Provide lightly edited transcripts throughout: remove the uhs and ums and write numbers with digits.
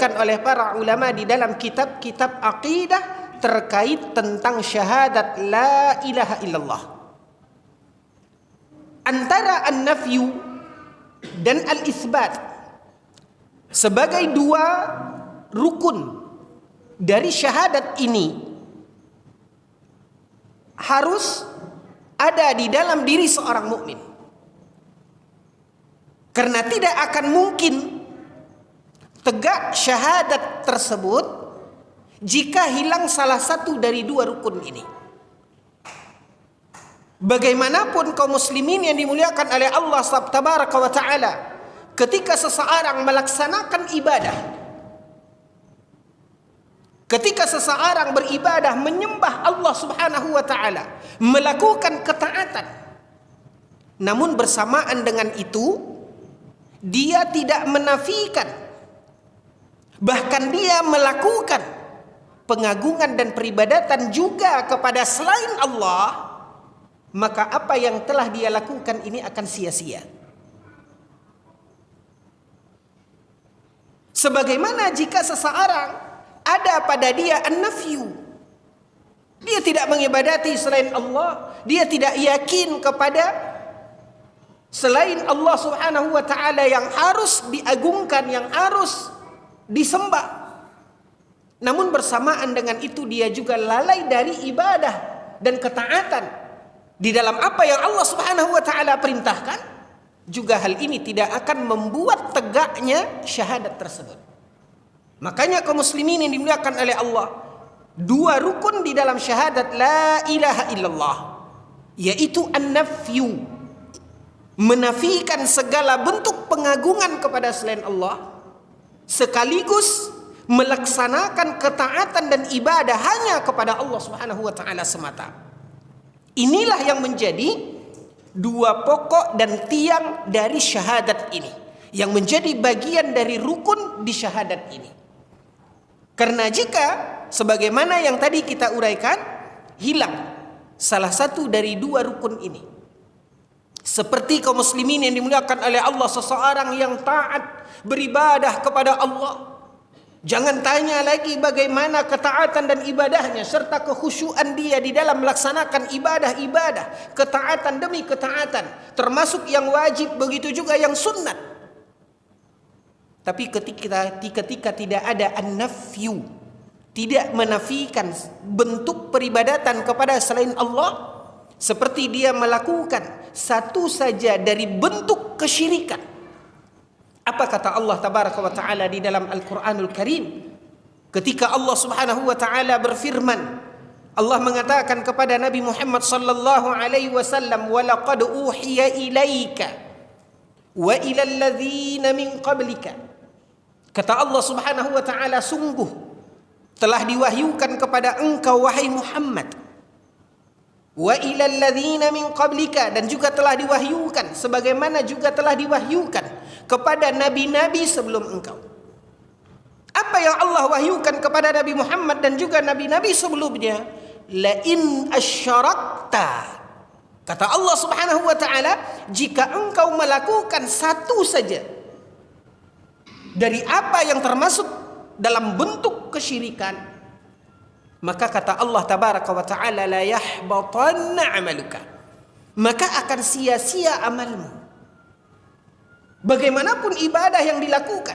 diuraikan oleh para ulama di dalam kitab-kitab aqidah terkait tentang syahadat la ilaha illallah. Antara an-nafyu dan al-itsbat sebagai dua rukun dari syahadat ini harus ada di dalam diri seorang mukmin. Karena tidak akan mungkin tegak syahadat tersebut jika hilang salah satu dari dua rukun ini. Bagaimanapun kaum muslimin yang dimuliakan oleh Allah Tabaraka wa Ta'ala, ketika seseorang melaksanakan ibadah, ketika seseorang beribadah menyembah Allah Subhanahu wa Ta'ala, melakukan ketaatan, namun bersamaan dengan itu dia tidak menafikan, bahkan dia melakukan pengagungan dan peribadatan juga kepada selain Allah, maka apa yang telah dia lakukan ini akan sia-sia. Sebagaimana jika seseorang ada pada dia an-nafyu, dia tidak mengibadati selain Allah, dia tidak yakin kepada selain Allah Subhanahu wa Ta'ala yang harus diagungkan, yang harus disembah. Namun bersamaan dengan itu dia juga lalai dari ibadah dan ketaatan di dalam apa yang Allah Subhanahu wa Ta'ala perintahkan. Juga hal ini tidak akan membuat tegaknya syahadat tersebut. Makanya kaum muslimin yang dimuliakan oleh Allah, dua rukun di dalam syahadat la ilaha illallah, yaitu an-nafyu, menafikan segala bentuk pengagungan kepada selain Allah, sekaligus melaksanakan ketaatan dan ibadah hanya kepada Allah Subhanahu wa Ta'ala semata. Inilah yang menjadi dua pokok dan tiang dari syahadat ini, yang menjadi bagian dari rukun di syahadat ini. Karena jika sebagaimana yang tadi kita uraikan, hilang salah satu dari dua rukun ini, seperti kaum muslimin yang dimuliakan oleh Allah, seseorang yang taat beribadah kepada Allah, jangan tanya lagi bagaimana ketaatan dan ibadahnya serta kekhusyuan dia di dalam melaksanakan ibadah-ibadah, ketaatan demi ketaatan, termasuk yang wajib, begitu juga yang sunnat. Tapi ketika tidak ada an-nafyu, tidak menafikan bentuk peribadatan kepada selain Allah, seperti dia melakukan satu saja dari bentuk kesyirikan. Apa kata Allah Tabaraka wa Ta'ala di dalam Al-Quranul Karim? Ketika Allah Subhanahu wa Ta'ala berfirman, Allah mengatakan kepada Nabi Muhammad sallallahu alaihi wasallam, "Wa laqad uhiya ilaika wa ila alladhina min qablika." Kata Allah Subhanahu wa Ta'ala, sungguh telah diwahyukan kepada engkau wahai Muhammad, wa ilal ladzina min qablika, dan juga telah diwahyukan sebagaimana juga telah diwahyukan kepada nabi-nabi sebelum engkau. Apa yang Allah wahyukan kepada Nabi Muhammad dan juga nabi-nabi sebelumnya? La in asyarakta, kata Allah Subhanahu wa Ta'ala, jika engkau melakukan satu saja dari apa yang termasuk dalam bentuk kesyirikan, maka kata Allah Tabaraka wa Ta'ala, la yahbatanna amaluka, maka akan sia-sia amalmu. Bagaimanapun ibadah yang dilakukan,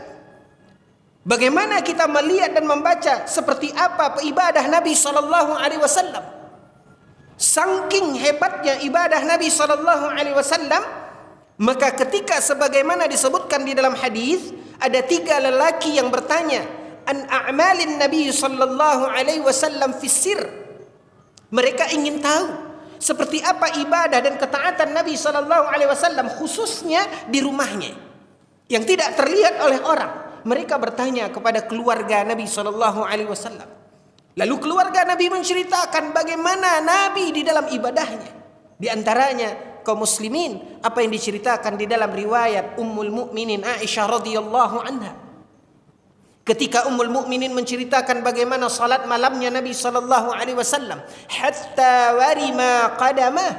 bagaimana kita melihat dan membaca seperti apa ibadah Nabi sallallahu alaihi wasallam, saking hebatnya ibadah Nabi sallallahu alaihi wasallam, maka ketika sebagaimana disebutkan di dalam hadis, ada tiga lelaki yang bertanya an a'malin Nabi sallallahu alaihi wasallam fi sir. Mereka ingin tahu seperti apa ibadah dan ketaatan Nabi sallallahu alaihi wasallam khususnya di rumahnya yang tidak terlihat oleh orang. Mereka bertanya kepada keluarga Nabi sallallahu alaihi wasallam. Lalu keluarga Nabi menceritakan bagaimana Nabi di dalam ibadahnya. Di antaranya kaum muslimin apa yang diceritakan di dalam riwayat Ummul Mukminin Aisyah radhiyallahu anha. Ketika Ummul Mukminin menceritakan bagaimana salat malamnya Nabi sallallahu alaihi wasallam, hatta warima qadamah.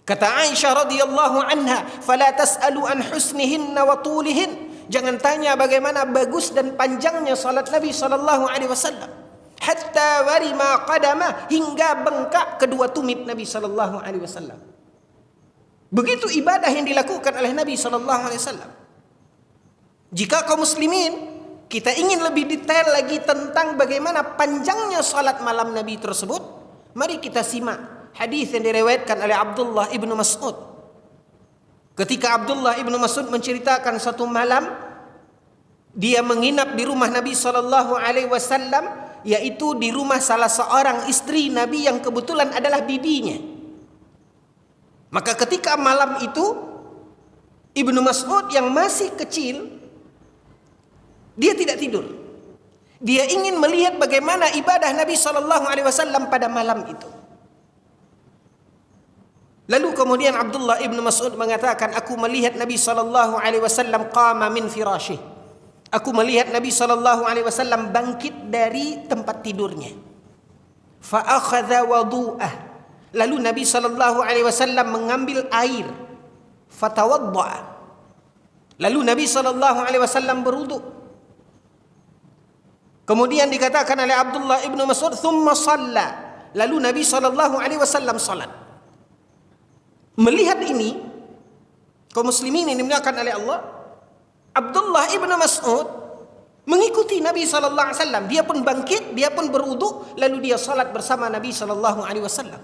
Kata Aisyah radhiyallahu anha, "Fala tas'alu an husnihinna wa tulihin, jangan tanya bagaimana bagus dan panjangnya salat Nabi sallallahu alaihi wasallam. Hatta warima qadamah, hingga bengkak kedua tumit Nabi sallallahu alaihi wasallam. Begitu ibadah yang dilakukan oleh Nabi sallallahu alaihi wasallam. Jika kaum muslimin kita ingin lebih detail lagi tentang bagaimana panjangnya salat malam Nabi tersebut, mari kita simak hadis yang diriwayatkan oleh Abdullah ibnu Mas'ud. Ketika Abdullah ibnu Mas'ud menceritakan satu malam dia menginap di rumah Nabi sallallahu alaihi wasallam, yaitu di rumah salah seorang istri Nabi yang kebetulan adalah bibinya. Maka ketika malam itu Ibnu Mas'ud yang masih kecil, dia tidak tidur. Dia ingin melihat bagaimana ibadah Nabi sallallahu alaihi wasallam pada malam itu. Lalu kemudian Abdullah ibnu Mas'ud mengatakan, aku melihat Nabi sallallahu alaihi wasallam qama min firasyih. Aku melihat Nabi sallallahu alaihi wasallam bangkit dari tempat tidurnya. Fa akhadha wudu'ah. Lalu Nabi sallallahu alaihi wasallam mengambil air. Fatawadda'a. Lalu Nabi sallallahu alaihi wasallam berwudu. Kemudian dikatakan oleh Abdullah ibnu Mas'ud, thumma shalla. Lalu Nabi sallallahu alaihi wasallam salat. Melihat ini, kaum muslimin yang dimuliakan oleh Allah, Abdullah ibnu Mas'ud mengikuti Nabi sallallahu alaihi wasallam. Dia pun bangkit, dia pun berwudu, lalu dia salat bersama Nabi sallallahu alaihi wasallam.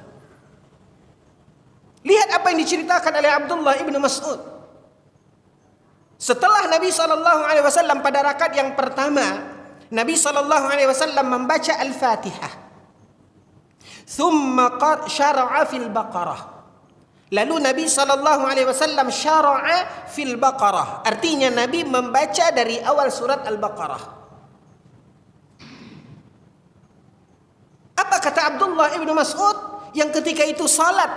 Lihat apa yang diceritakan oleh Abdullah ibnu Mas'ud. Setelah Nabi sallallahu alaihi wasallam pada rakaat yang pertama, Nabi sallallahu alaihi wasallam membaca Al-Fatihah. Thumma syara'a fil Baqarah. Lalu Nabi sallallahu alaihi wasallam syara'a fil Baqarah. Artinya Nabi membaca dari awal surat Al-Baqarah. Apa kata Abdullah ibnu Mas'ud yang ketika itu salat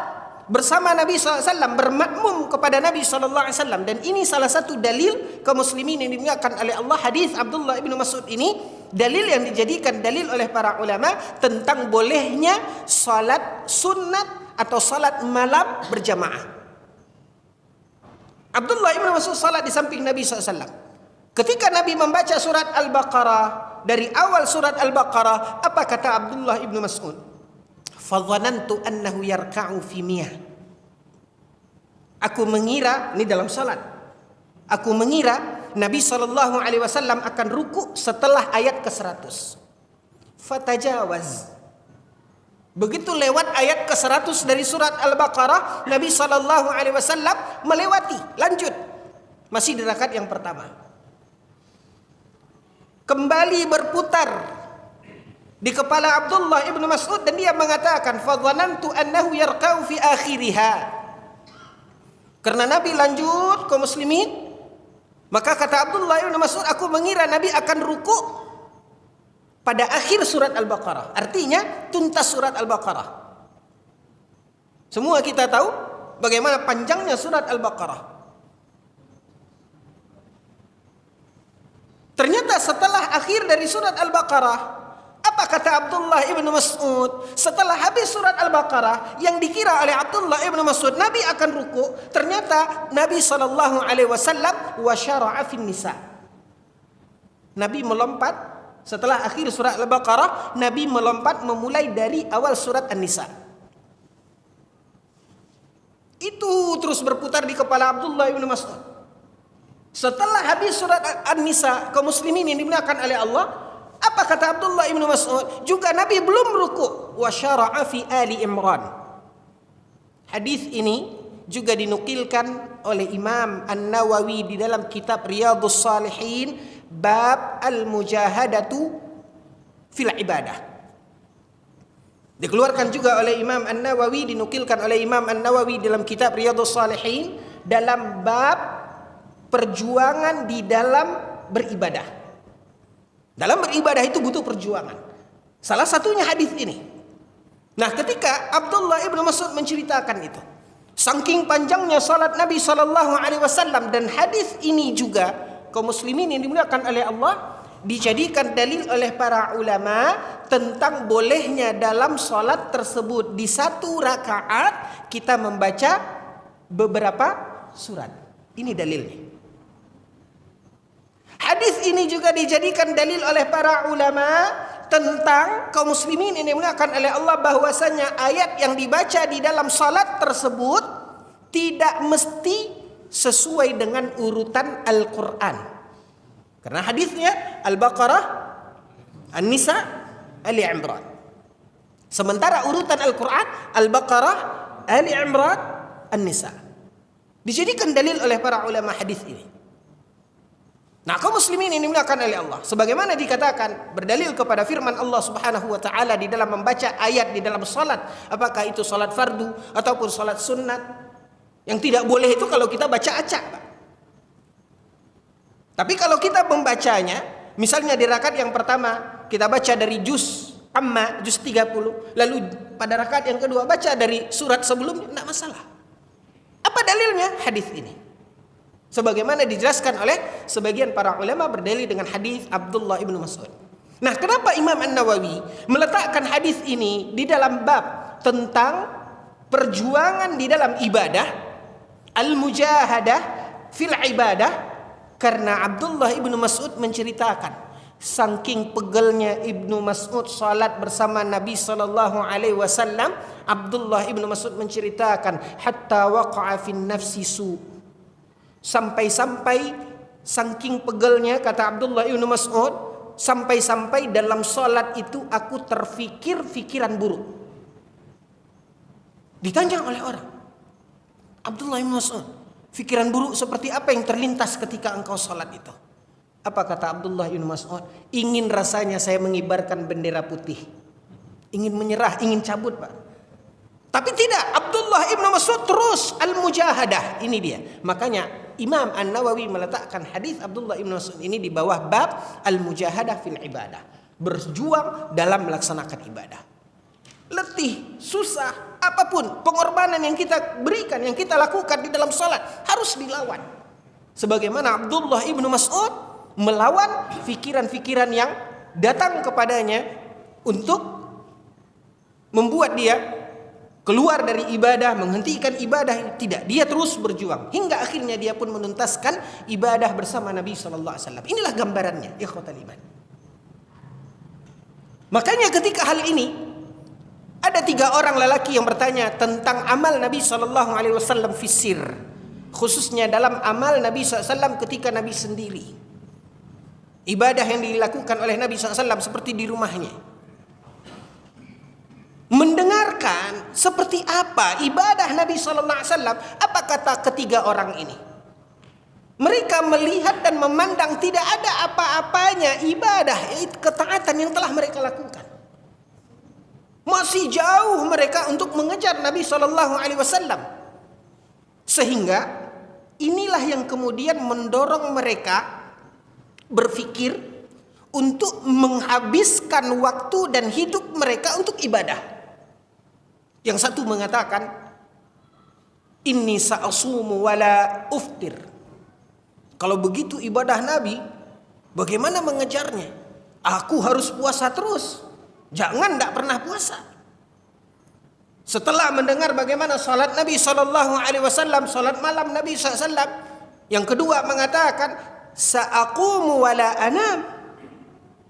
bersama Nabi sallallahu alaihi wasallam, bermakmum kepada Nabi sallallahu alaihi wasallam? Dan ini salah satu dalil kaum muslimin yang dimuliakan oleh Allah. Hadis Abdullah ibnu Mas'ud ini dalil yang dijadikan dalil oleh para ulama tentang bolehnya salat sunnat atau salat malam berjamaah. Abdullah ibn Mas'ud salat di samping Nabi SAW. Ketika Nabi membaca surat Al-Baqarah, dari awal surat Al-Baqarah, apa kata Abdullah ibn Mas'ud? Fadhanantu annahu yarka'u fi miyah. Aku mengira, ini dalam salat, aku mengira Nabi SAW akan ruku setelah ayat ke-100. Fatajawaz. Begitu lewat ayat ke-100 dari surat Al-Baqarah, Nabi SAW melewati, lanjut. Masih di rakaat yang pertama. Kembali berputar di kepala Abdullah ibnu Mas'ud dan dia mengatakan, fadhanantu annahu yarka'u fi akhiriha. Karena Nabi lanjut kaum muslimin, maka kata Abdullah ibnu Mas'ud, aku mengira Nabi akan ruku pada akhir surat Al-Baqarah. Artinya tuntas surat Al-Baqarah. Semua kita tahu bagaimana panjangnya surat Al-Baqarah. Ternyata setelah akhir dari surat Al-Baqarah, apa kata Abdullah ibnu Mas'ud? Setelah habis surat Al-Baqarah, yang dikira oleh Abdullah ibnu Mas'ud Nabi akan ruku, ternyata Nabi sallallahu alaihi wasallam wa syara'a fin nisa. Nabi melompat. Setelah akhir surat Al-Baqarah, Nabi melompat memulai dari awal surat An-Nisa. Itu terus berputar di kepala Abdullah ibn Mas'ud. Setelah habis surat An-Nisa, kaum muslimin yang dimuliakan oleh Allah, apa kata Abdullah ibn Mas'ud? Juga Nabi belum ruku. Wa syara'a fi Ali Imran. Hadis ini juga dinukilkan oleh Imam An-Nawawi di dalam kitab Riyadhus Shalihin, bab al-mujahadatu fil ibadah. Dikeluarkan juga oleh Imam An-Nawawi, dinukilkan oleh Imam An-Nawawi dalam kitab Riyadhus Shalihin dalam bab perjuangan di dalam beribadah. Dalam beribadah itu butuh perjuangan. Salah satunya hadis ini. Nah, ketika Abdullah ibnu Mas'ud menceritakan itu, saking panjangnya salat Nabi sallallahu alaihi wasallam, dan hadis ini juga kaum muslimin yang dimuliakan oleh Allah dijadikan dalil oleh para ulama tentang bolehnya dalam salat tersebut di satu rakaat kita membaca beberapa surat. Ini dalilnya. Hadis ini juga dijadikan dalil oleh para ulama tentang kaum muslimin ini dimuliakan oleh Allah, bahwasanya ayat yang dibaca di dalam salat tersebut tidak mesti sesuai dengan urutan Al-Quran. Karena hadisnya Al-Baqarah, An-Nisa, Ali Imran. Sementara urutan Al-Quran Al-Baqarah, Ali Imran, An-Nisa. Dijadikan dalil oleh para ulama hadis ini. Nah, kaum muslimin ini dimuliakan oleh Allah, sebagaimana dikatakan berdalil kepada firman Allah Subhanahu wa taala di dalam membaca ayat di dalam salat, apakah itu salat fardu ataupun salat sunat. Yang tidak boleh itu kalau kita baca acak, Pak. Tapi kalau kita membacanya, misalnya di rakaat yang pertama kita baca dari juz Amma, juz 30, lalu pada rakaat yang kedua baca dari surat sebelumnya, tidak masalah. Apa dalilnya? Hadis ini. Sebagaimana dijelaskan oleh sebagian para ulama berdalil dengan hadis Abdullah ibnu Mas'ud. Nah, kenapa Imam An-Nawawi meletakkan hadis ini di dalam bab tentang perjuangan di dalam ibadah, al-mujahadah fil ibadah? Karena Abdullah ibnu Mas'ud menceritakan saking pegelnya Ibnu Mas'ud salat bersama Nabi sallallahu alaihi wasallam. Abdullah ibnu Mas'ud menceritakan hatta waqa'a fin nafsi su'. Sampai-sampai saking pegelnya, kata Abdullah ibnu Mas'ud, sampai-sampai dalam salat itu aku terfikir fikiran buruk. Ditanya oleh orang, Abdullah ibnu Mas'ud, fikiran buruk seperti apa yang terlintas ketika engkau salat itu? Apa kata Abdullah ibnu Mas'ud? Ingin rasanya saya mengibarkan bendera putih, ingin menyerah, ingin cabut, Pak. Tapi tidak, Abdullah ibnu Mas'ud terus al-mujahadah. Ini dia. Makanya Imam An-Nawawi meletakkan hadis Abdullah ibnu Mas'ud ini di bawah bab al-mujahadah fil ibadah. Berjuang dalam melaksanakan ibadah. Letih, susah, apapun pengorbanan yang kita berikan, yang kita lakukan di dalam salat harus dilawan. Sebagaimana Abdullah ibnu Mas'ud melawan fikiran-fikiran yang datang kepadanya untuk membuat dia keluar dari ibadah, menghentikan ibadah. Tidak, dia terus berjuang hingga akhirnya dia pun menuntaskan ibadah bersama Nabi sallallahu alaihi wasallam. Inilah gambarannya, ikhwatal iman. Makanya ketika hal ini ada 3 orang lelaki yang bertanya tentang amal Nabi sallallahu alaihi wasallam fisir, khususnya dalam amal Nabi sallallahu alaihi wasallam ketika Nabi sendiri. Ibadah yang dilakukan oleh Nabi sallallahu alaihi wasallam seperti di rumahnya. Mendengarkan seperti apa ibadah Nabi sallallahu alaihi wasallam, apa kata ketiga orang ini? Mereka melihat dan memandang tidak ada apa-apanya ibadah, ketaatan yang telah mereka lakukan. Masih jauh mereka untuk mengejar Nabi sallallahu alaihi wasallam. Sehingga inilah yang kemudian mendorong mereka berpikir untuk menghabiskan waktu dan hidup mereka untuk ibadah. Yang satu mengatakan, inni sa'asumu wala uftir. Kalau begitu ibadah Nabi, bagaimana mengejarnya? Aku harus puasa terus, jangan tidak pernah puasa. Setelah mendengar bagaimana salat Nabi SAW, salat malam Nabi SAW, yang kedua mengatakan, sa'aqumu wala anam.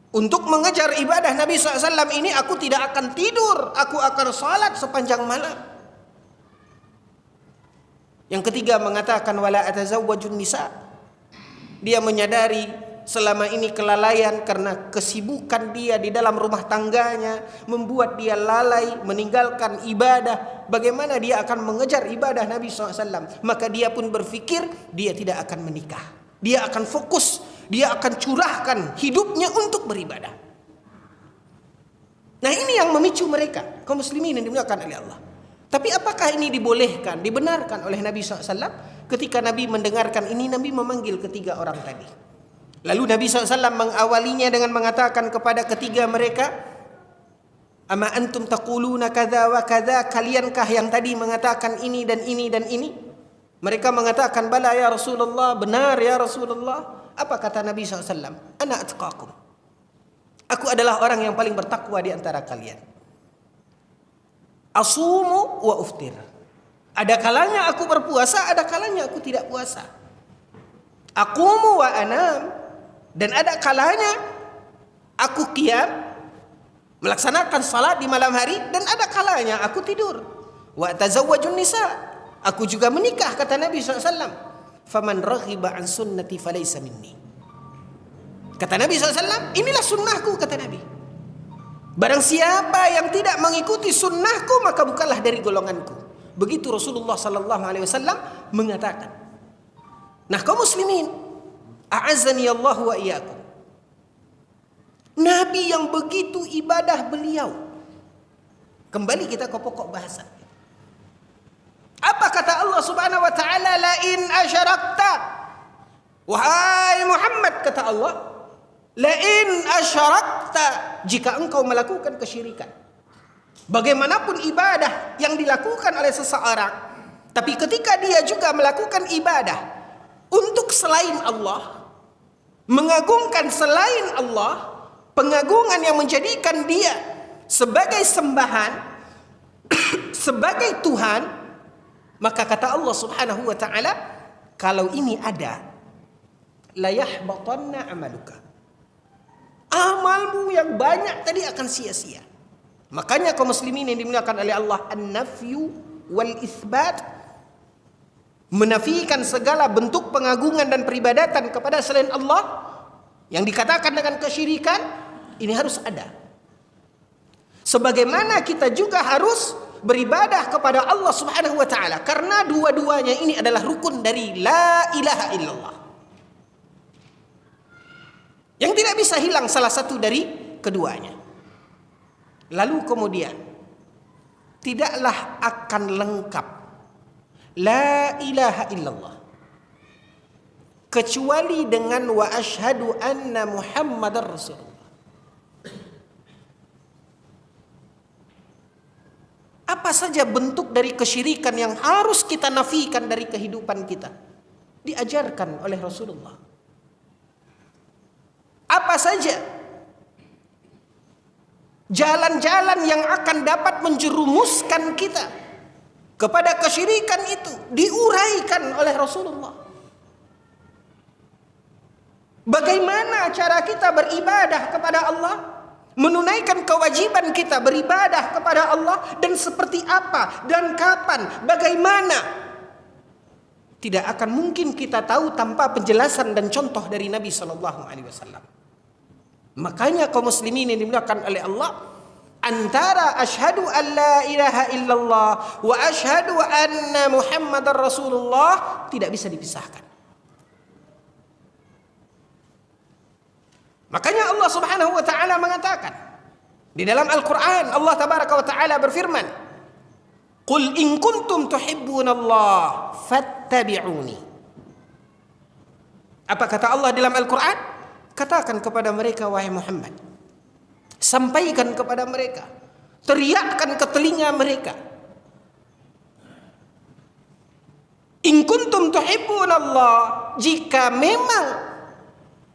Untuk mengejar ibadah Nabi SAW ini aku tidak akan tidur, aku akan salat sepanjang malam. Yang ketiga mengatakan wala atazawwajun nisa. Dia menyadari selama ini kelalaian karena kesibukan dia di dalam rumah tangganya membuat dia lalai meninggalkan ibadah. Bagaimana dia akan mengejar ibadah Nabi SAW? Maka dia pun berpikir dia tidak akan menikah. Dia akan fokus, dia akan curahkan hidupnya untuk beribadah. Nah, ini yang memicu mereka, kaum muslimin yang dimuliakan oleh Allah. Tapi apakah ini dibolehkan, dibenarkan oleh Nabi SAW? Ketika Nabi mendengarkan ini, Nabi memanggil ketiga orang tadi. Lalu Nabi SAW mengawalinya dengan mengatakan kepada ketiga mereka, ama antum taquluna kadza wa kadza, kaliankah yang tadi mengatakan ini dan ini dan ini? Mereka mengatakan, bala ya Rasulullah, benar ya Rasulullah. Apa kata Nabi SAW? Ana atqakum. Aku adalah orang yang paling bertakwa di antara kalian. Asumu wa uftir. Ada kalanya aku berpuasa, ada kalanya aku tidak puasa. Aqumu wa anam. Dan ada kalanya aku qiyam melaksanakan salat di malam hari, dan ada kalanya aku tidur. Wa tazawwajun nisa, aku juga menikah, kata Nabi SAW. Faman raghiba an sunnati falaysa minni. Kata Nabi SAW, inilah sunnahku, kata Nabi. Barang siapa yang tidak mengikuti sunnahku, maka bukanlah dari golonganku. Begitu Rasulullah SAW mengatakan. Nah, kaum muslimin, a'azzani Allah wa iyyakum. Nabi yang begitu ibadah beliau. Kembali kita ke pokok bahasa. Apa kata Allah Subhanahu wa taala? La in asyarakta. Wahai Muhammad, kata Allah, la in asyarakta, jika engkau melakukan kesyirikan. Bagaimanapun ibadah yang dilakukan oleh seseorang, tapi ketika dia juga melakukan ibadah untuk selain Allah, mengagungkan selain Allah, pengagungan yang menjadikan dia sebagai sembahan, sebagai Tuhan, maka kata Allah Subhanahu wa taala, kalau ini ada, la yahbatanna amaluka. Amalmu yang banyak tadi akan sia-sia. Makanya kaum muslimin yang dimuliakan oleh Allah, an-nafyu wal itsbat, menafikan segala bentuk pengagungan dan peribadatan kepada selain Allah yang dikatakan dengan kesyirikan, ini harus ada. Sebagaimana kita juga harus beribadah kepada Allah Subhanahu wa taala, karena dua-duanya ini adalah rukun dari la ilaha illallah, yang tidak bisa hilang salah satu dari keduanya. Lalu kemudian tidaklah akan lengkap la ilaha illallah kecuali dengan wa asyhadu anna Muhammadar Rasulullah. Apa saja bentuk dari kesyirikan yang harus kita nafikan dari kehidupan kita, diajarkan oleh Rasulullah. Apa saja jalan-jalan yang akan dapat menjerumuskan kita kepada kesyirikan itu diuraikan oleh Rasulullah. Bagaimana cara kita beribadah kepada Allah, menunaikan kewajiban kita beribadah kepada Allah, dan seperti apa dan kapan, bagaimana, tidak akan mungkin kita tahu tanpa penjelasan dan contoh dari Nabi SAW. Makanya kaum muslimin yang dimuliakan oleh Allah, antara asyhadu an la ilaha illallah wa asyhadu anna Muhammadar Rasulullah tidak bisa dipisahkan. Makanya Allah Subhanahu wa taala mengatakan di dalam Al-Qur'an, Allah tabaraka wa taala berfirman, "Qul in kuntum tuhibbunallah fattabi'uni." Apa kata Allah dalam Al-Qur'an? Katakan kepada mereka, wahai Muhammad, sampaikan kepada mereka, teriakkan ke telinga mereka, in kuntum tuhibbunallah, jika memang,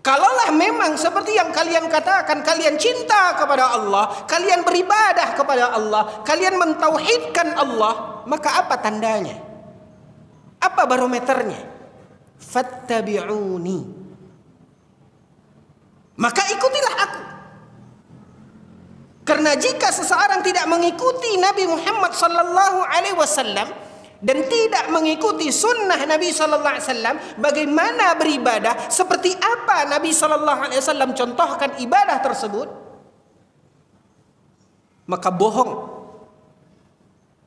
kalaulah memang seperti yang kalian katakan, kalian cinta kepada Allah, kalian beribadah kepada Allah, kalian mentauhidkan Allah, maka apa tandanya? Apa barometernya? Fattabi'uni, maka ikutilah aku. Karena jika seseorang tidak mengikuti Nabi Muhammad sallallahu alaihi wasallam dan tidak mengikuti sunnah Nabi sallallahu alaihi wasallam, bagaimana beribadah, seperti apa Nabi sallallahu alaihi wasallam contohkan ibadah tersebut, maka bohong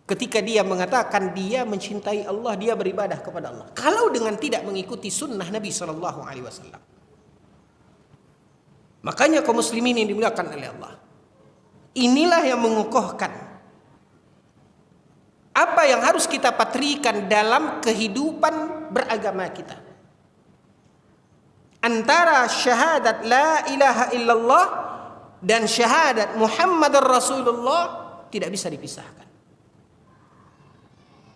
ketika dia mengatakan dia mencintai Allah, dia beribadah kepada Allah, kalau dengan tidak mengikuti sunnah Nabi sallallahu alaihi wasallam. Makanya kaum muslimin yang dimuliakan oleh Allah, inilah yang mengukuhkan apa yang harus kita patrikan dalam kehidupan beragama kita. Antara syahadat la ilaha illallah dan syahadat Muhammadar Rasulullah tidak bisa dipisahkan.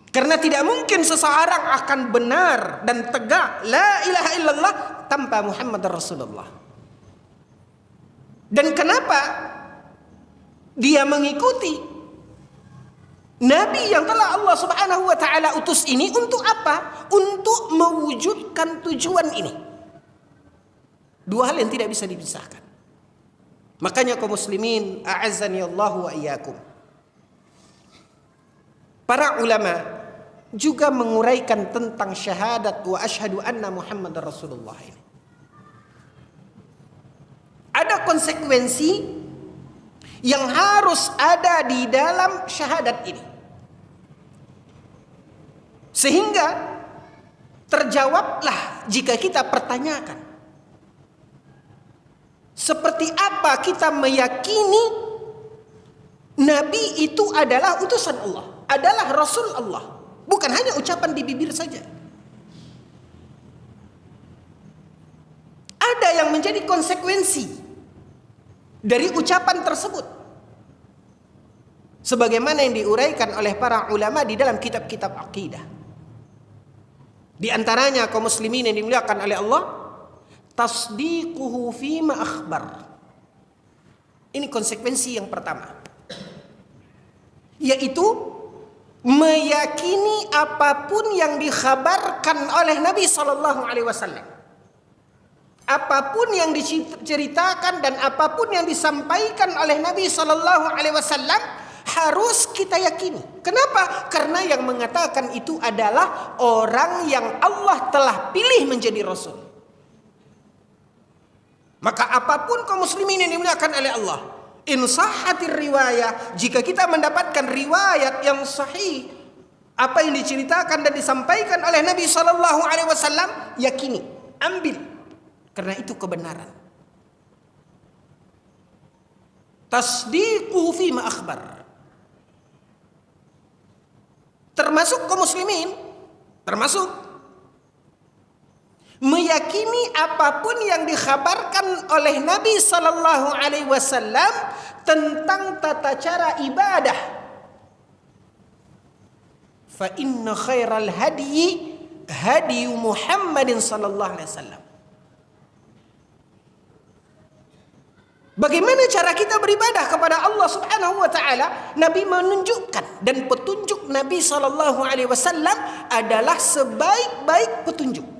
Karena tidak mungkin seseorang akan benar dan tegak la ilaha illallah tanpa Muhammadar Rasulullah. Dan kenapa dia mengikuti Nabi yang telah Allah Subhanahu wa taala utus ini? Untuk apa? Untuk mewujudkan tujuan ini. Dua hal yang tidak bisa dipisahkan. Makanya kaum muslimin, a'azzani Allah wa iyyakum. Para ulama juga menguraikan tentang syahadat wa asyhadu anna Muhammadar Rasulullah ini. Ada konsekuensi yang harus ada di dalam syahadat ini. Sehingga terjawablah jika kita pertanyakan, seperti apa kita meyakini Nabi itu adalah utusan Allah, adalah Rasul Allah, bukan hanya ucapan di bibir saja. Ada yang menjadi konsekuensi dari ucapan tersebut, sebagaimana yang diuraikan oleh para ulama di dalam kitab-kitab akidah. Di antaranya kaum muslimin yang dimuliakan oleh Allah, tasdiquhu fima akhbar. Ini konsekuensi yang pertama, yaitu meyakini apapun yang dikhabarkan oleh Nabi SAW. Apapun yang diceritakan dan apapun yang disampaikan oleh Nabi SAW harus kita yakini. Kenapa? Karena yang mengatakan itu adalah orang yang Allah telah pilih menjadi Rasul. Maka apapun kaum muslimin yang dimuliakan oleh Allah, in sahhatir riwayah, jika kita mendapatkan riwayat yang sahih, apa yang diceritakan dan disampaikan oleh Nabi SAW, yakini, ambil, karena itu kebenaran. Tasdiquhu fima akhbar. Termasuk kaum muslimin, termasuk meyakini apapun yang dikhabarkan oleh Nabi SAW tentang tata cara ibadah. Fa inna khairal hadyi hadyu Muhammadin sallallahu alaihi wasallam. Bagaimana cara kita beribadah kepada Allah Subhanahu wa taala? Nabi menunjukkan, dan petunjuk Nabi sallallahu alaihi wasallam adalah sebaik-baik petunjuk.